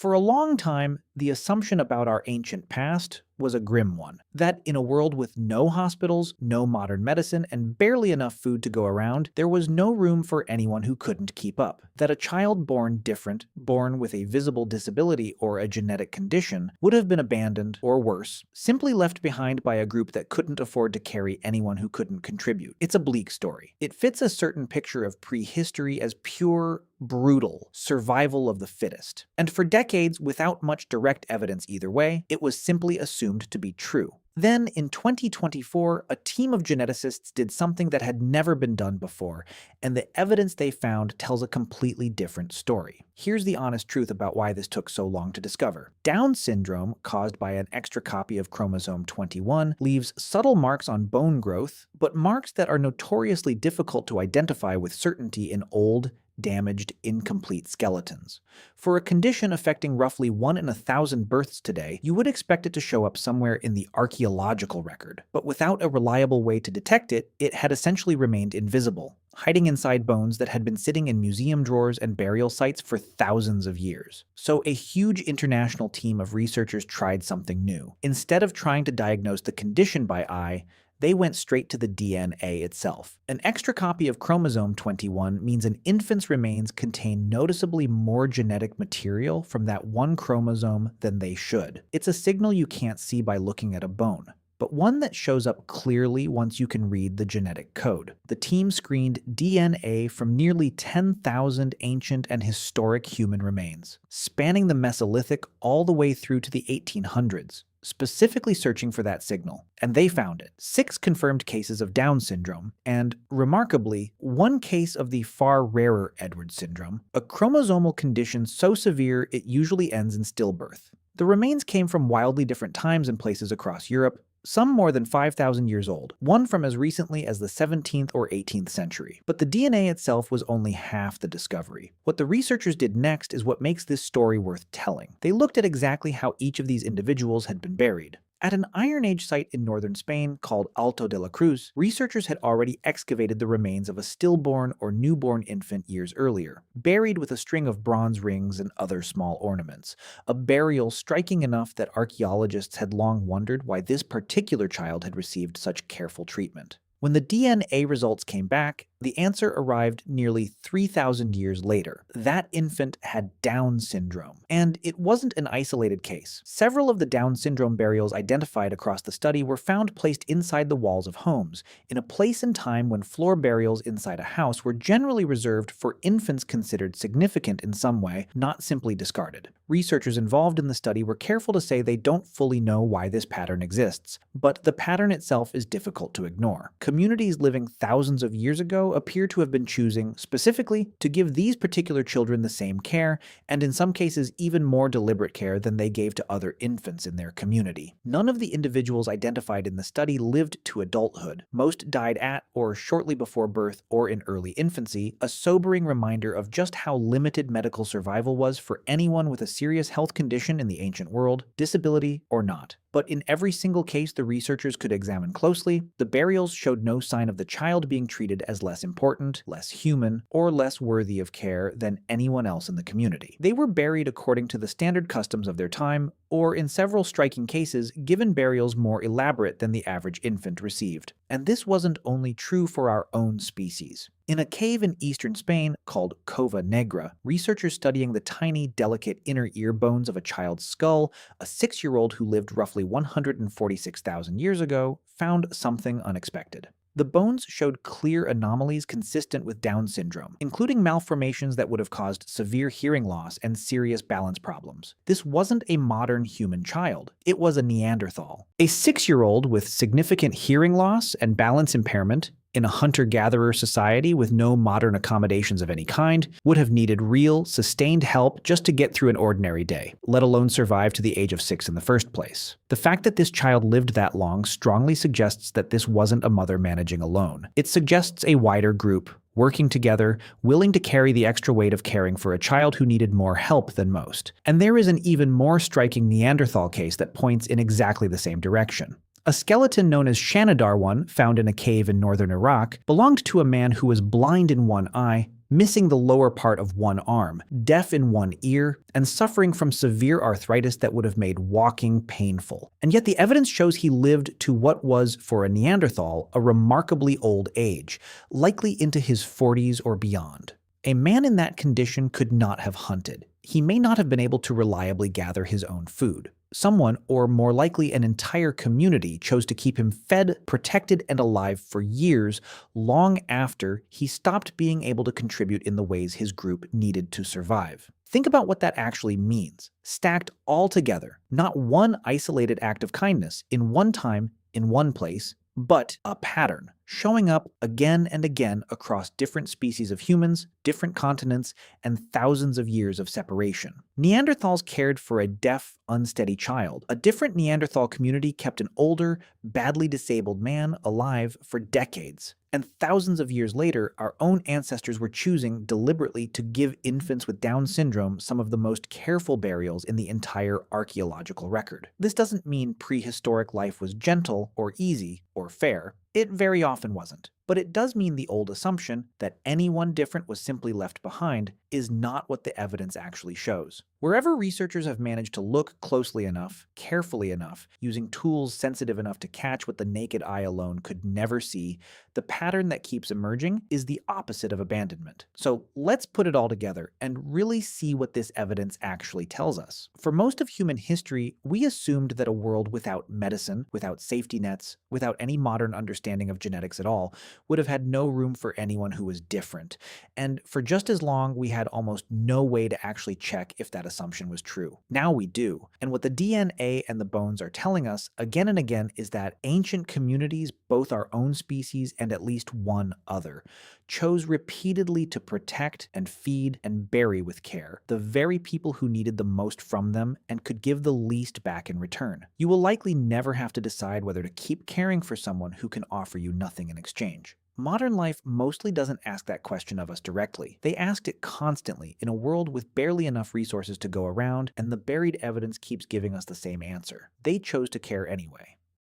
For a long time, the assumption about our ancient past was a grim one. That in a world with no hospitals, no modern medicine, and barely enough food to go around, there was no room for anyone who couldn't keep up. That a child born different, born with a visible disability or a genetic condition, would have been abandoned, or worse, simply left behind by a group that couldn't afford to carry anyone who couldn't contribute. It's a bleak story. It fits a certain picture of prehistory as pure, brutal survival of the fittest. And for decades, without much direct evidence either way, it was simply assumed to be true. Then, in 2024, a team of geneticists did something that had never been done before, and the evidence they found tells a completely different story. Here's the honest truth about why this took so long to discover. Down syndrome, caused by an extra copy of chromosome 21, leaves subtle marks on bone growth, but marks that are notoriously difficult to identify with certainty in old, damaged, incomplete skeletons. For a condition affecting roughly 1 in 1,000 births today, you would expect it to show up somewhere in the archaeological record. But without a reliable way to detect it, it had essentially remained invisible, hiding inside bones that had been sitting in museum drawers and burial sites for thousands of years. So a huge international team of researchers tried something new. Instead of trying to diagnose the condition by eye, they went straight to the DNA itself. An extra copy of chromosome 21 means an infant's remains contain noticeably more genetic material from that one chromosome than they should. It's a signal you can't see by looking at a bone, but one that shows up clearly once you can read the genetic code. The team screened DNA from nearly 10,000 ancient and historic human remains, spanning the Mesolithic all the way through to the 1800s. Specifically searching for that signal, and they found it. 6 confirmed cases of Down syndrome, and, remarkably, 1 case of the far rarer Edwards syndrome, a chromosomal condition so severe it usually ends in stillbirth. The remains came from wildly different times and places across Europe, some more than 5,000 years old, one from as recently as the 17th or 18th century. But the DNA itself was only half the discovery. What the researchers did next is what makes this story worth telling. They looked at exactly how each of these individuals had been buried. At an Iron Age site in northern Spain called Alto de la Cruz, researchers had already excavated the remains of a stillborn or newborn infant years earlier, buried with a string of bronze rings and other small ornaments, a burial striking enough that archaeologists had long wondered why this particular child had received such careful treatment. When the DNA results came back, the answer arrived nearly 3,000 years later. That infant had Down syndrome, and it wasn't an isolated case. Several of the Down syndrome burials identified across the study were found placed inside the walls of homes, in a place and time when floor burials inside a house were generally reserved for infants considered significant in some way, not simply discarded. Researchers involved in the study were careful to say they don't fully know why this pattern exists, but the pattern itself is difficult to ignore. Communities living thousands of years ago appear to have been choosing, specifically, to give these particular children the same care, and in some cases even more deliberate care than they gave to other infants in their community. None of the individuals identified in the study lived to adulthood. Most died at or shortly before birth or in early infancy, a sobering reminder of just how limited medical survival was for anyone with a serious health condition in the ancient world, disability or not. But in every single case the researchers could examine closely, the burials showed no sign of the child being treated as less important, less human, or less worthy of care than anyone else in the community. They were buried according to the standard customs of their time, or in several striking cases, given burials more elaborate than the average infant received. And this wasn't only true for our own species. In a cave in eastern Spain called Cova Negra, researchers studying the tiny, delicate inner ear bones of a child's skull, a 6-year-old who lived roughly 146,000 years ago, found something unexpected. The bones showed clear anomalies consistent with Down syndrome, including malformations that would have caused severe hearing loss and serious balance problems. This wasn't a modern human child, it was a Neanderthal. A 6-year-old with significant hearing loss and balance impairment in a hunter-gatherer society with no modern accommodations of any kind would have needed real, sustained help just to get through an ordinary day, let alone survive to the age of 6 in the first place. The fact that this child lived that long strongly suggests that this wasn't a mother managing alone. It suggests a wider group, working together, willing to carry the extra weight of caring for a child who needed more help than most. And there is an even more striking Neanderthal case that points in exactly the same direction. A skeleton known as Shanidar 1, found in a cave in northern Iraq, belonged to a man who was blind in one eye, missing the lower part of one arm, deaf in one ear, and suffering from severe arthritis that would have made walking painful. And yet the evidence shows he lived to what was, for a Neanderthal, a remarkably old age, likely into his 40s or beyond. A man in that condition could not have hunted. He may not have been able to reliably gather his own food. Someone, or more likely an entire community, chose to keep him fed, protected, and alive for years, long after he stopped being able to contribute in the ways his group needed to survive. Think about what that actually means. Stacked all together, not one isolated act of kindness in one time, in one place, but a pattern, showing up again and again across different species of humans, different continents, and thousands of years of separation. Neanderthals cared for a deaf, unsteady child. A different Neanderthal community kept an older, badly disabled man alive for decades. And thousands of years later, our own ancestors were choosing deliberately to give infants with Down syndrome some of the most careful burials in the entire archaeological record. This doesn't mean prehistoric life was gentle or easy or fair. It very often wasn't. But it does mean the old assumption that anyone different was simply left behind is not what the evidence actually shows. Wherever researchers have managed to look closely enough, carefully enough, using tools sensitive enough to catch what the naked eye alone could never see, the pattern that keeps emerging is the opposite of abandonment. So let's put it all together and really see what this evidence actually tells us. For most of human history, we assumed that a world without medicine, without safety nets, without any modern understanding of genetics at all, would have had no room for anyone who was different. And for just as long, we had almost no way to actually check if that assumption was true. Now we do. And what the DNA and the bones are telling us again and again is that ancient communities, both our own species and at least one other, chose repeatedly to protect and feed and bury with care the very people who needed the most from them and could give the least back in return. You will likely never have to decide whether to keep caring for someone who can offer you nothing in exchange. Modern life mostly doesn't ask that question of us directly. They asked it constantly in a world with barely enough resources to go around, and the buried evidence keeps giving us the same answer. They chose to care anyway.